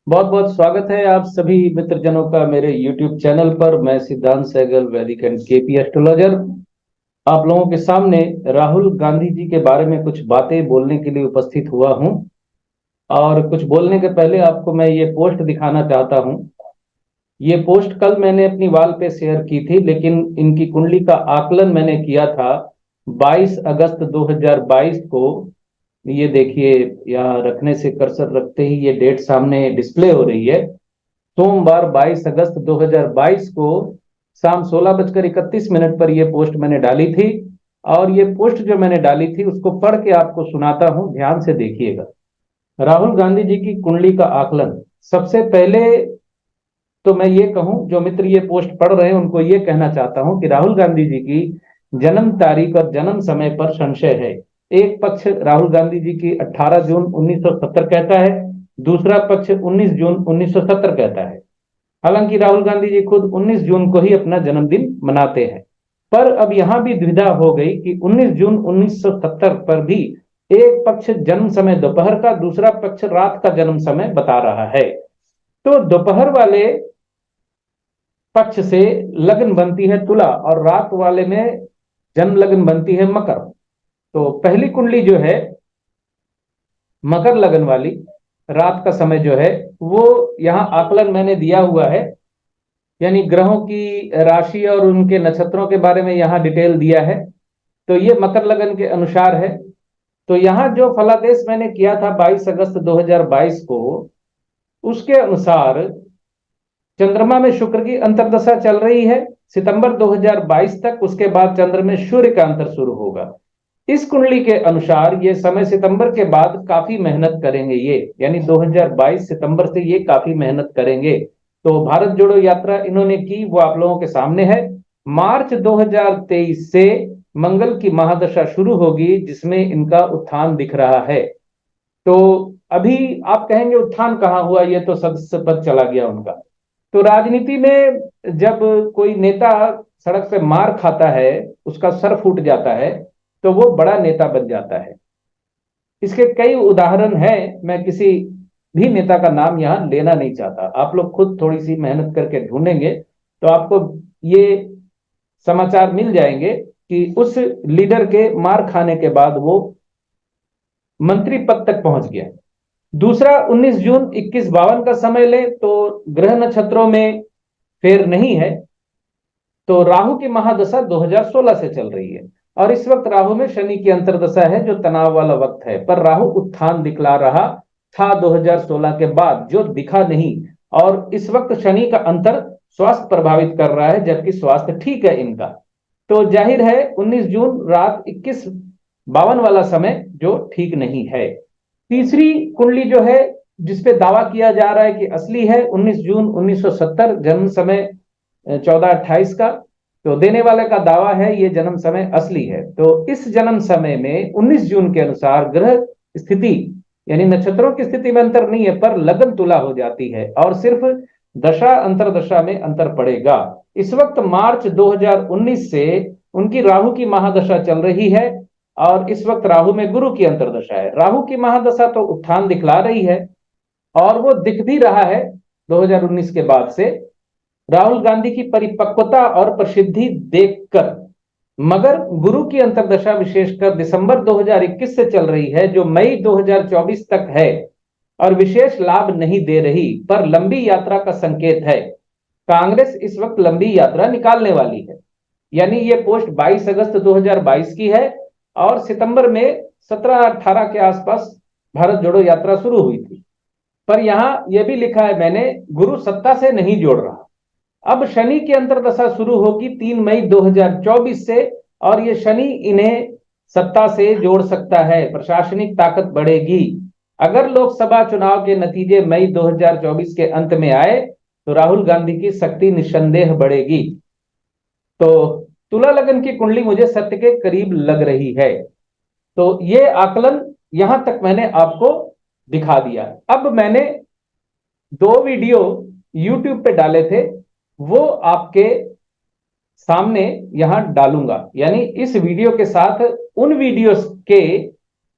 बहुत बहुत स्वागत है आप सभी मित्रजनों का मेरे YouTube चैनल पर। मैं सिद्धांत सहगल, वैदिक एंड केपी एस्ट्रोलॉजर, आप लोगों के सामने राहुल गांधी जी के बारे में कुछ बातें बोलने के लिए उपस्थित हुआ हूं। और कुछ बोलने के पहले आपको मैं ये पोस्ट दिखाना चाहता हूं। ये पोस्ट कल मैंने अपनी वॉल पे शेयर की थी, लेकिन इनकी कुंडली का आकलन मैंने किया था 22 अगस्त 2022 को। ये देखिए, यहाँ रखने से कर्सर रखते ही ये डेट सामने डिस्प्ले हो रही है। सोमवार 22 अगस्त 2022 को शाम 16:31 पर यह पोस्ट मैंने डाली थी। और ये पोस्ट जो मैंने डाली थी उसको पढ़ के आपको सुनाता हूं, ध्यान से देखिएगा। राहुल गांधी जी की कुंडली का आकलन। सबसे पहले तो मैं ये कहूं, जो मित्र ये पोस्ट पढ़ रहे हैं उनको ये कहना चाहता हूं कि राहुल गांधी जी की जन्म तारीख और जन्म समय पर संशय है। एक पक्ष राहुल गांधी जी की 18 जून 1970 कहता है, दूसरा पक्ष 19 जून 1970 कहता है। हालांकि राहुल गांधी जी खुद 19 जून को ही अपना जन्मदिन मनाते हैं। पर अब यहां भी दुविधा हो गई कि 19 जून 1970 पर भी एक पक्ष जन्म समय दोपहर का, दूसरा पक्ष रात का जन्म समय बता रहा है। तो दोपहर वाले पक्ष से लगन बनती है तुला और रात वाले में जन्म लगन बनती है मकर। तो पहली कुंडली जो है मकर लगन वाली, रात का समय जो है वो यहाँ आकलन मैंने दिया हुआ है। यानी ग्रहों की राशि और उनके नक्षत्रों के बारे में यहाँ डिटेल दिया है। तो ये मकर लगन के अनुसार है। तो यहाँ जो फलादेश मैंने किया था 22 अगस्त 2022 को, उसके अनुसार चंद्रमा में शुक्र की अंतर्दशा चल रही है सितंबर 2022 तक। उसके बाद चंद्र में सूर्य का अंतर शुरू होगा। इस कुंडली के अनुसार ये समय सितंबर के बाद काफी मेहनत करेंगे ये, यानी 2022 सितंबर से ये काफी मेहनत करेंगे। तो भारत जोड़ो यात्रा इन्होंने की, वो आप लोगों के सामने है। मार्च 2023 से मंगल की महादशा शुरू होगी, जिसमें इनका उत्थान दिख रहा है। तो अभी आप कहेंगे उत्थान कहाँ हुआ, ये तो सदस्य पद चला गया उनका। तो राजनीति में जब कोई नेता सड़क पे मार खाता है, उसका सर फूट जाता है, तो वो बड़ा नेता बन जाता है। इसके कई उदाहरण हैं। मैं किसी भी नेता का नाम यहां लेना नहीं चाहता, आप लोग खुद थोड़ी सी मेहनत करके ढूंढेंगे तो आपको ये समाचार मिल जाएंगे कि उस लीडर के मार खाने के बाद वो मंत्री पद तक पहुंच गया। दूसरा, 19 जून 2152 का समय ले तो ग्रह नक्षत्रों में फेर नहीं है। तो राहु की महादशा 2016 से चल रही है और इस वक्त राहु में शनि की अंतर्दशा है, जो तनाव वाला वक्त है। पर राहु उत्थान दिखला रहा था 2016 के बाद, जो दिखा नहीं। और इस वक्त शनि का अंतर स्वास्थ्य प्रभावित कर रहा है, जबकि स्वास्थ्य ठीक है इनका। तो जाहिर है 19 जून रात 21:52 वाला समय जो ठीक नहीं है। तीसरी कुंडली जो है, जिसपे दावा किया जा रहा है कि असली है, 19 जून 1970 जन्म समय 14:28 का। तो देने वाले का दावा है ये जन्म समय असली है। तो इस जन्म समय में 19 जून के अनुसार ग्रह स्थिति, यानी नक्षत्रों की स्थिति में अंतर नहीं है, पर लगन तुला हो जाती है और सिर्फ दशा अंतरदशा में अंतर पड़ेगा। इस वक्त मार्च 2019 से उनकी राहु की महादशा चल रही है और इस वक्त राहु में गुरु की अंतर्दशा है। राहु की महादशा तो उत्थान दिखला रही है और वो दिख भी रहा है 2019 के बाद से, राहुल गांधी की परिपक्वता और प्रसिद्धि देखकर। मगर गुरु की अंतर्दशा विशेषकर दिसंबर 2021 से चल रही है, जो मई 2024 तक है और विशेष लाभ नहीं दे रही, पर लंबी यात्रा का संकेत है। कांग्रेस इस वक्त लंबी यात्रा निकालने वाली है। यानी ये पोस्ट 22 अगस्त 2022 की है और सितंबर में 17-18 के आसपास भारत जोड़ो यात्रा शुरू हुई थी। पर यहां यह भी लिखा है मैंने, गुरु सत्ता से नहीं जोड़ रहा। अब शनि की अंतर्दशा शुरू होगी 3 मई 2024 से और ये शनि इन्हें सत्ता से जोड़ सकता है, प्रशासनिक ताकत बढ़ेगी। अगर लोकसभा चुनाव के नतीजे मई 2024 के अंत में आए तो राहुल गांधी की शक्ति निस्संदेह बढ़ेगी। तो तुला लगन की कुंडली मुझे सत्य के करीब लग रही है। तो ये आकलन यहां तक मैंने आपको दिखा दिया। अब मैंने 2 वीडियो YouTube पे डाले थे, वो आपके सामने यहां डालूंगा। यानी इस वीडियो के साथ उन वीडियोस के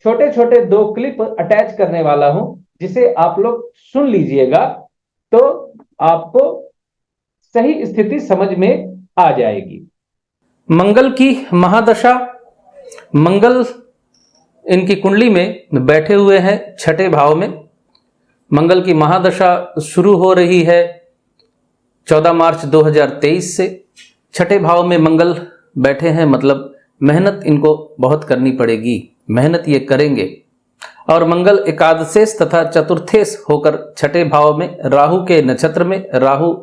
छोटे छोटे 2 क्लिप अटैच करने वाला हूं, जिसे आप लोग सुन लीजिएगा तो आपको सही स्थिति समझ में आ जाएगी। मंगल की महादशा, मंगल इनकी कुंडली में बैठे हुए हैं छठे भाव में। मंगल की महादशा शुरू हो रही है 14 मार्च 2023 से। छठे भाव में मंगल बैठे हैं, मतलब मेहनत इनको बहुत करनी पड़ेगी, मेहनत ये करेंगे। और मंगल एकादशेश तथा चतुर्थेश होकर छठे भाव में राहु के नक्षत्र में, राहु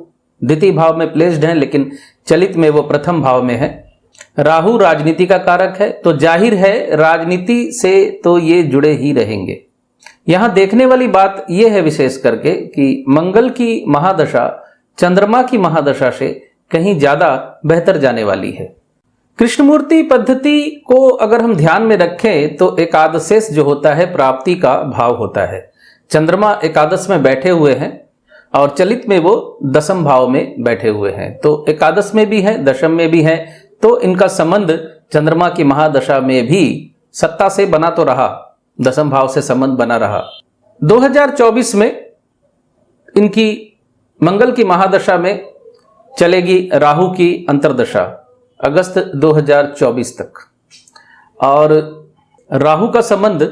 द्वितीय भाव में प्लेस्ड हैं, लेकिन चलित में वो प्रथम भाव में है। राहु राजनीति का कारक है, तो जाहिर है राजनीति से तो ये जुड़े ही रहेंगे। यहां देखने वाली बात यह है विशेष करके कि मंगल की महादशा चंद्रमा की महादशा से कहीं ज्यादा बेहतर जाने वाली है। कृष्णमूर्ति पद्धति को अगर हम ध्यान में रखें तो एकादशेश जो होता है प्राप्ति का भाव होता है। चंद्रमा एकादश में बैठे हुए हैं और चलित में वो दशम भाव में बैठे हुए हैं, तो एकादश में भी है, दशम में भी है, तो इनका संबंध चंद्रमा की महादशा में भी सत्ता से बना तो रहा, दशम भाव से संबंध बना रहा। 2024 में इनकी मंगल की महादशा में चलेगी राहु की अंतर्दशा अगस्त 2024 तक, और राहु का संबंध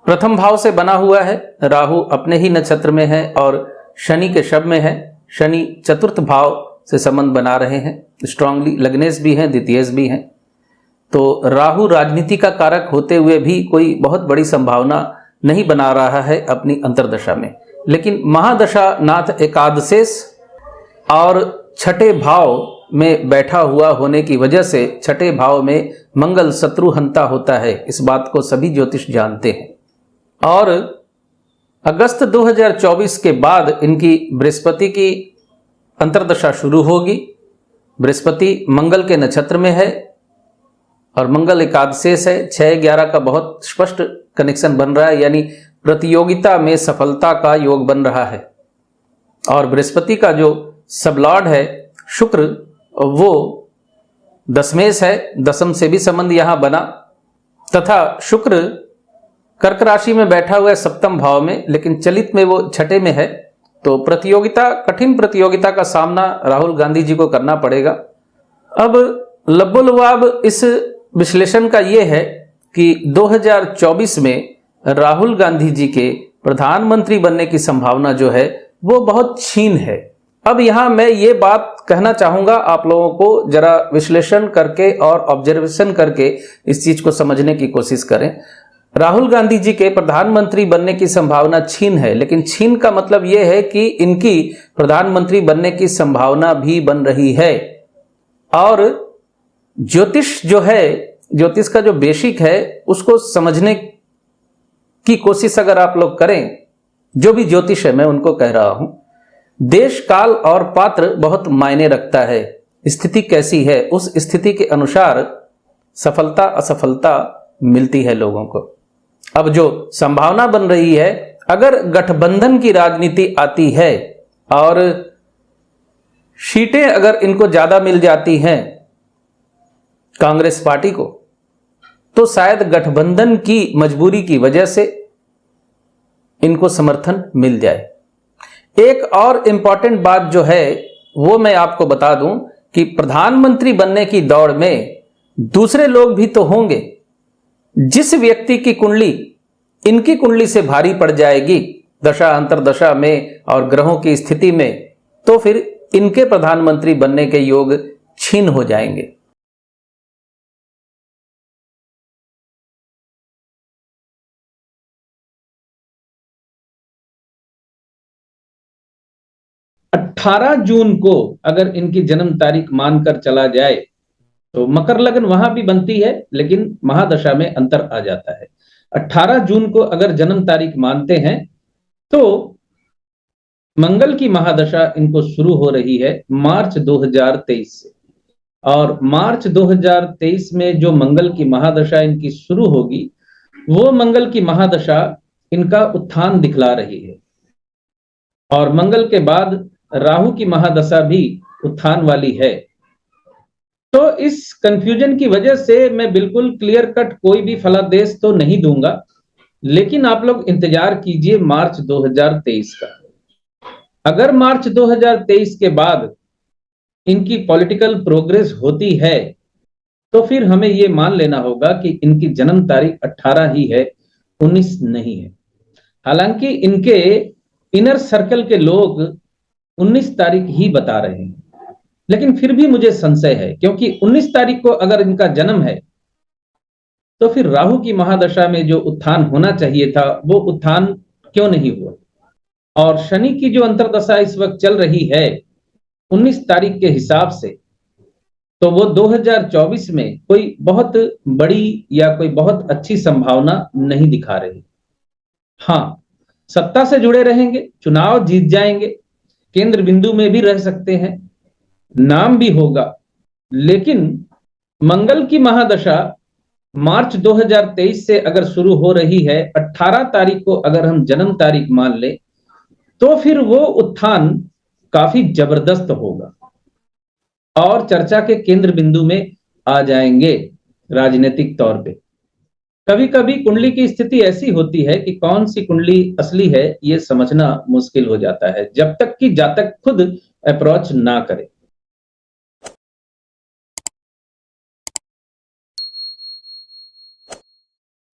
प्रथम भाव से बना हुआ है। राहु अपने ही नक्षत्र में है और शनि के शब में है। शनि चतुर्थ भाव से संबंध बना रहे हैं, स्ट्रांगली लग्नेश भी हैं, द्वितीयेश भी हैं। तो राहु राजनीति का कारक होते हुए भी कोई बहुत बड़ी संभावना नहीं बना रहा है अपनी अंतर्दशा में, लेकिन महादशा नाथ एकादशेश और छठे भाव में बैठा हुआ होने की वजह से छठे भाव में मंगल शत्रुहंता होता है, इस बात को सभी ज्योतिष जानते हैं। और अगस्त 2024 के बाद इनकी बृहस्पति की अंतर्दशा शुरू होगी। बृहस्पति मंगल के नक्षत्र में है और मंगल एकादशेश है। 6-11 का बहुत स्पष्ट कनेक्शन बन रहा है, यानी प्रतियोगिता में सफलता का योग बन रहा है। और बृहस्पति का जो सबलॉर्ड है शुक्र, वो दशमेश है, दशम से भी संबंध यहां बना, तथा शुक्र कर्क राशि में बैठा हुआ है सप्तम भाव में, लेकिन चलित में वो छठे में है। तो प्रतियोगिता, कठिन प्रतियोगिता का सामना राहुल गांधी जी को करना पड़ेगा। अब लबोलवाब इस विश्लेषण का यह है कि 2024 में राहुल गांधी जी के प्रधानमंत्री बनने की संभावना जो है वो बहुत क्षीण है। अब यहां मैं ये बात कहना चाहूंगा, आप लोगों को जरा विश्लेषण करके और ऑब्जर्वेशन करके इस चीज को समझने की कोशिश करें। राहुल गांधी जी के प्रधानमंत्री बनने की संभावना क्षीण है, लेकिन क्षीण का मतलब यह है कि इनकी प्रधानमंत्री बनने की संभावना भी बन रही है। और ज्योतिष जो है, ज्योतिष का जो बेसिक है उसको समझने की कोशिश अगर आप लोग करें, जो भी ज्योतिष है मैं उनको कह रहा हूं, देश काल और पात्र बहुत मायने रखता है। स्थिति कैसी है उस स्थिति के अनुसार सफलता असफलता मिलती है लोगों को। अब जो संभावना बन रही है, अगर गठबंधन की राजनीति आती है और सीटें अगर इनको ज्यादा मिल जाती हैं कांग्रेस पार्टी को, तो शायद गठबंधन की मजबूरी की वजह से इनको समर्थन मिल जाए। एक और इंपॉर्टेंट बात जो है वो मैं आपको बता दूं कि प्रधानमंत्री बनने की दौड़ में दूसरे लोग भी तो होंगे। जिस व्यक्ति की कुंडली इनकी कुंडली से भारी पड़ जाएगी दशा अंतरदशा में और ग्रहों की स्थिति में, तो फिर इनके प्रधानमंत्री बनने के योग छीन हो जाएंगे। अठारह जून को अगर इनकी जन्म तारीख मानकर चला जाए तो मकर लग्न वहां भी बनती है, लेकिन महादशा में अंतर आ जाता है। 18 जून को अगर जन्म तारीख मानते हैं तो मंगल की महादशा इनको शुरू हो रही है मार्च 2023 से, और मार्च 2023 में जो मंगल की महादशा इनकी शुरू होगी वो मंगल की महादशा इनका उत्थान दिखला रही है। और मंगल के बाद राहु की महादशा भी उत्थान वाली है। तो इस कंफ्यूजन की वजह से मैं बिल्कुल क्लियर कट कोई भी फलादेश तो नहीं दूंगा, लेकिन आप लोग इंतजार कीजिए मार्च 2023 का। अगर मार्च 2023 के बाद इनकी पॉलिटिकल प्रोग्रेस होती है तो फिर हमें ये मान लेना होगा कि इनकी जन्म तारीख 18 ही है, 19 नहीं है। हालांकि इनके इनर सर्कल के लोग 19 तारीख ही बता रहे हैं, लेकिन फिर भी मुझे संशय है, क्योंकि 19 तारीख को अगर इनका जन्म है तो फिर राहु की महादशा में जो उत्थान होना चाहिए था वो उत्थान क्यों नहीं हुआ। और शनि की जो अंतर्दशा इस वक्त चल रही है 19 तारीख के हिसाब से, तो वो 2024 में कोई बहुत बड़ी या कोई बहुत अच्छी संभावना नहीं दिखा रही। हाँ, सत्ता से जुड़े रहेंगे, चुनाव जीत जाएंगे, केंद्र बिंदु में भी रह सकते हैं, नाम भी होगा, लेकिन मंगल की महादशा मार्च 2023 से अगर शुरू हो रही है, 18 तारीख को अगर हम जन्म तारीख मान ले, तो फिर वो उत्थान काफी जबरदस्त होगा और चर्चा के केंद्र बिंदु में आ जाएंगे राजनीतिक तौर पे। कभी कभी कुंडली की स्थिति ऐसी होती है कि कौन सी कुंडली असली है ये समझना मुश्किल हो जाता है, जब तक कि जातक खुद अप्रोच ना करे।